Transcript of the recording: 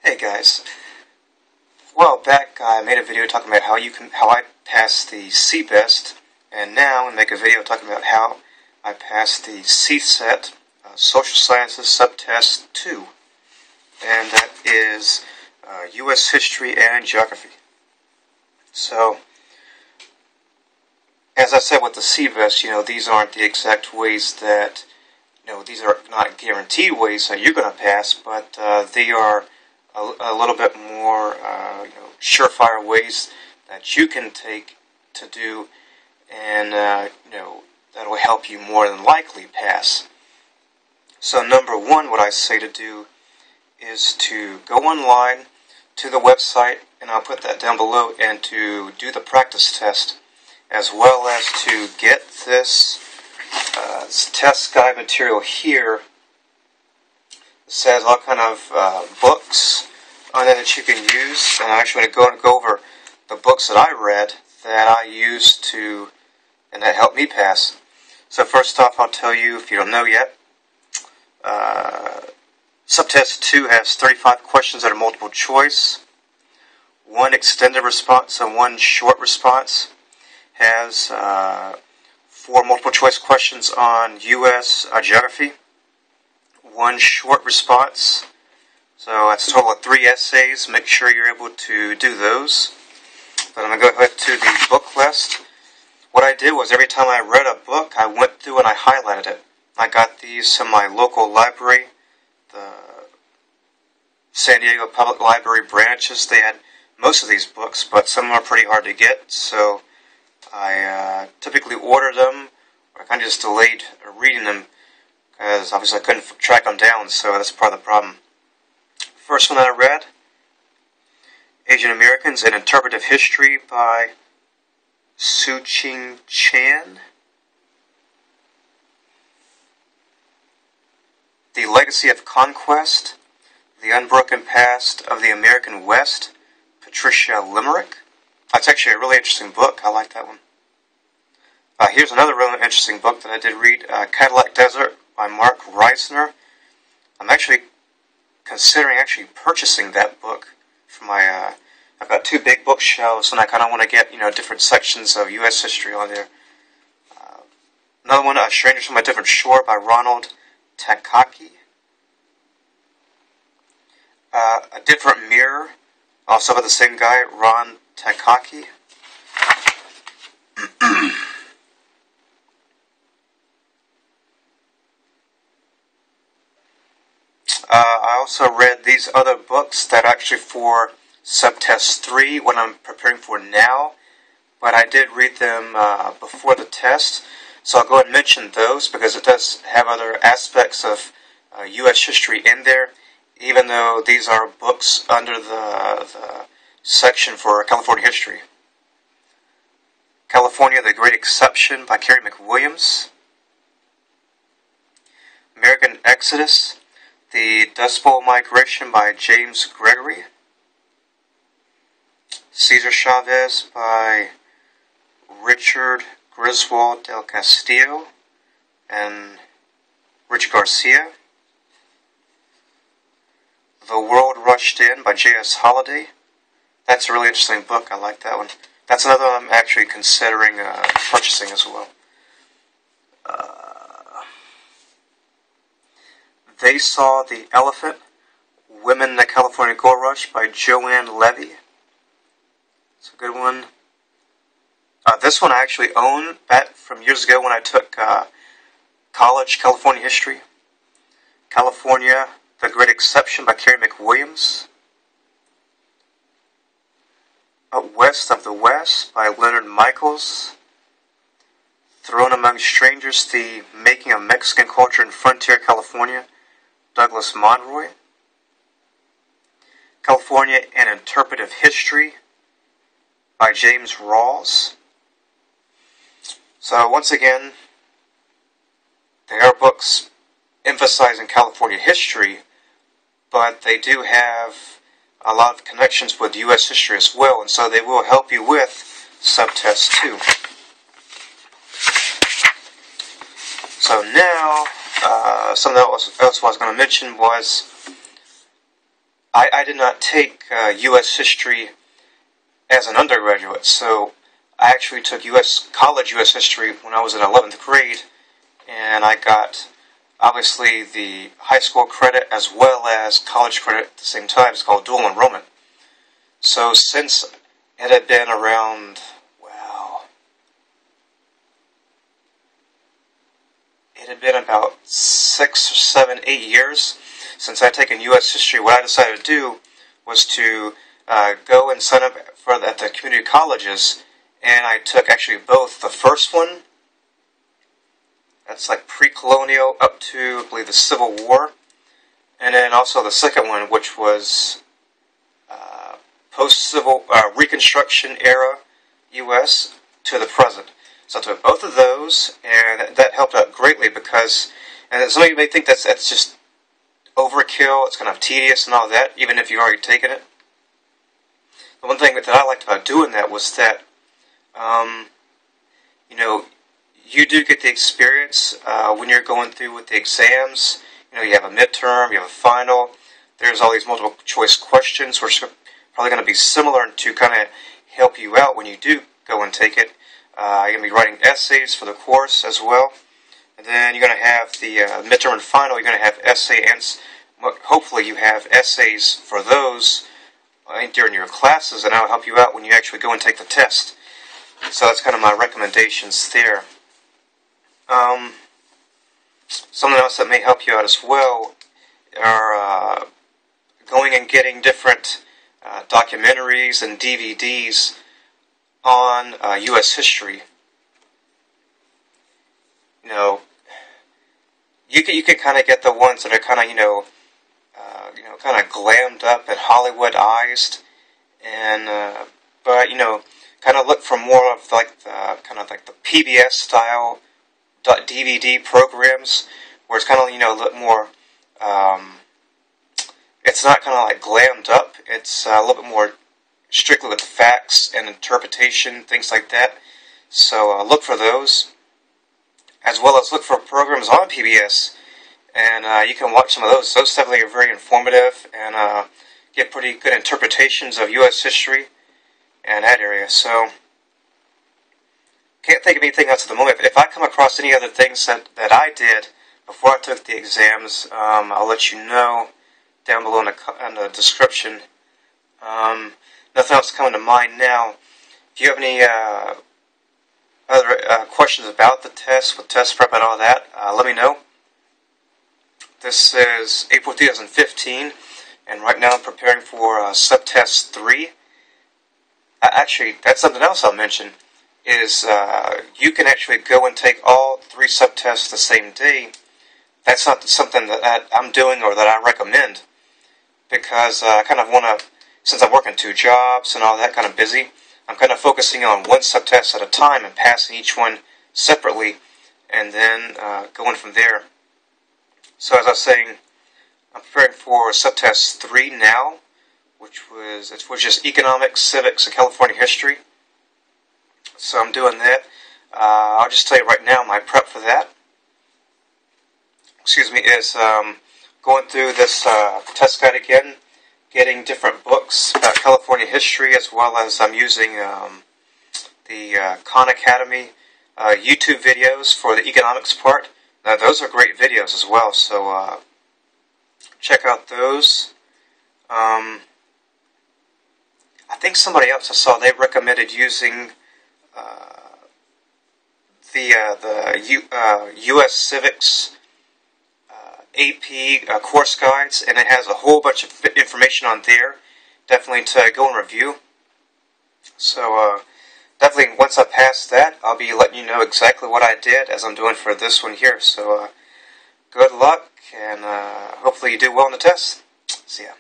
Hey guys, a while back I made a video talking about how I passed the CBEST, and now I'm going to make a video talking about how I passed the CSET, Social Sciences Subtest 2, and that is U.S. History and Geography. So, as I said with the CBEST, these aren't the exact ways that, these are not guaranteed ways that you're going to pass, but they are a little bit more, surefire ways that you can take to do, and, that will help you more than likely pass. So number one, what I say to do is to go online to the website, and I'll put that down below, and to do the practice test, as well as to get this test guide material here. It says all kind of books on it that you can use, and I'm actually going to go over the books that I read that I used to, and that helped me pass. So first off, I'll tell you, if you don't know yet, Subtest 2 has 35 questions that are multiple choice, one extended response and one short response. Has 4 multiple choice questions on U.S. Geography, one short response. So that's a total of 3 essays. Make sure you're able to do those. But I'm going to go ahead to the book list. What I did was every time I read a book, I went through and I highlighted it. I got these from my local library, the San Diego Public Library branches. They had most of these books, but some are pretty hard to get, so I typically ordered them, or I kind of just delayed reading them, because obviously I couldn't track them down, so that's part of the problem. First one that I read, Asian Americans in Interpretative History by Sucheng. The Legacy of Conquest, The Unbroken Past of the American West, Patricia Limmerick. That's actually a really interesting book. I like that one. Here's another really interesting book that I did read, Cadillac Desert by Mark Reisner. I'm actually considering purchasing that book for my, I've got 2 big bookshelves, and I kind of want to get, different sections of U.S. history on there. Another one, Strangers from a Different Shore by Ronald, Takaki. A Different Mirror, also by the same guy, Ron Takaki. I also read these other books that are actually for Subtest 3, what I'm preparing for now, but I did read them before the test, so I'll go ahead and mention those, because it does have other aspects of U.S. history in there, even though these are books under the section for California history. California, The Great Exception by Carey McWilliams. American Exodus, The Dust Bowl Migration by James Gregory. Cesar Chavez by Richard Griswold del Castillo and Rich Garcia. The World Rushed In by J.S. Holliday. That's a really interesting book. I like that one. That's another one I'm actually considering purchasing as well. They Saw the Elephant, Women in the California Gold Rush by Joanne Levy. It's a good one. This one I actually own back from years ago when I took college California history. California, The Great Exception by Carey McWilliams. West of the West by Leonard Michaels. Thrown Among Strangers, The Making of Mexican Culture in Frontier California, Douglas Monroy. California and Interpretative History by James Rawls. So once again, they are books emphasizing California history, but they do have a lot of connections with U.S. history as well, and so they will help you with Subtest 2. So now, something else I was going to mention was I did not take U.S. history as an undergraduate, so I actually took college U.S. history when I was in 11th grade, and I got, obviously, the high school credit as well as college credit at the same time. It's called dual enrollment. So since it had been around, well, it had been about 6, 7, 8 years since I'd taken U.S. history, what I decided to do was to go and sign up at the community colleges, and I took actually both the first one, that's like pre-colonial up to, I believe, the Civil War, and then also the second one, which was post-civil Reconstruction era U.S. to the present. So I took both of those, and that helped out greatly because, and some of you may think that's just overkill, it's kind of tedious and all that, even if you've already taken it. The one thing that I liked about doing that was that, you know, you do get the experience when you're going through with the exams. You know, you have a midterm, you have a final, there's all these multiple choice questions, which are probably going to be similar to kind of help you out when you do go and take it. You're going to be writing essays for the course as well. And then you're going to have the midterm and final, you're going to have essay and hopefully you have essays for those during your classes, and that'll help you out when you actually go and take the test. So that's kind of my recommendations there. Something else that may help you out as well are going and getting different documentaries and DVDs on U.S. history. You know, you can kind of get the ones that are kind of kind of glammed up and Hollywoodized, and but kind of look for more of like the kind of like the PBS style DVD programs, where it's kind of a little more. It's not kind of like glammed up. It's a little bit more strictly with the facts and interpretation, things like that. So look for those, as well as look for programs on PBS, and you can watch some of those. Those definitely are very informative and get pretty good interpretations of U.S. history and that area. So can't think of anything else at the moment. If I come across any other things that I did before I took the exams, I'll let you know down below in the description. Nothing else coming to mind now. If you have any other questions about the test, with test prep and all that, let me know. This is April 2015, and right now I'm preparing for Subtest 3. Actually, that's something else I'll mention, is you can actually go and take all 3 subtests the same day. That's not something that I'm doing or that I recommend, because I kind of want to, since I'm working 2 jobs and all that, kind of busy, I'm kind of focusing on 1 subtest at a time and passing each one separately, and then going from there. So as I was saying, I'm preparing for Subtest 3 now, which was just economics, civics, and California history. So I'm doing that. I'll just tell you right now, my prep for that, is going through this test guide again, getting different books about California history, as well as I'm using the Khan Academy YouTube videos for the economics part. Now, those are great videos as well, so check out those. I think somebody else I saw, they recommended using the U.S. Civics AP course guides, and it has a whole bunch of information on there, definitely to go and review. So definitely once I pass that, I'll be letting you know exactly what I did, as I'm doing for this one here. So good luck, and hopefully you do well on the test. See ya.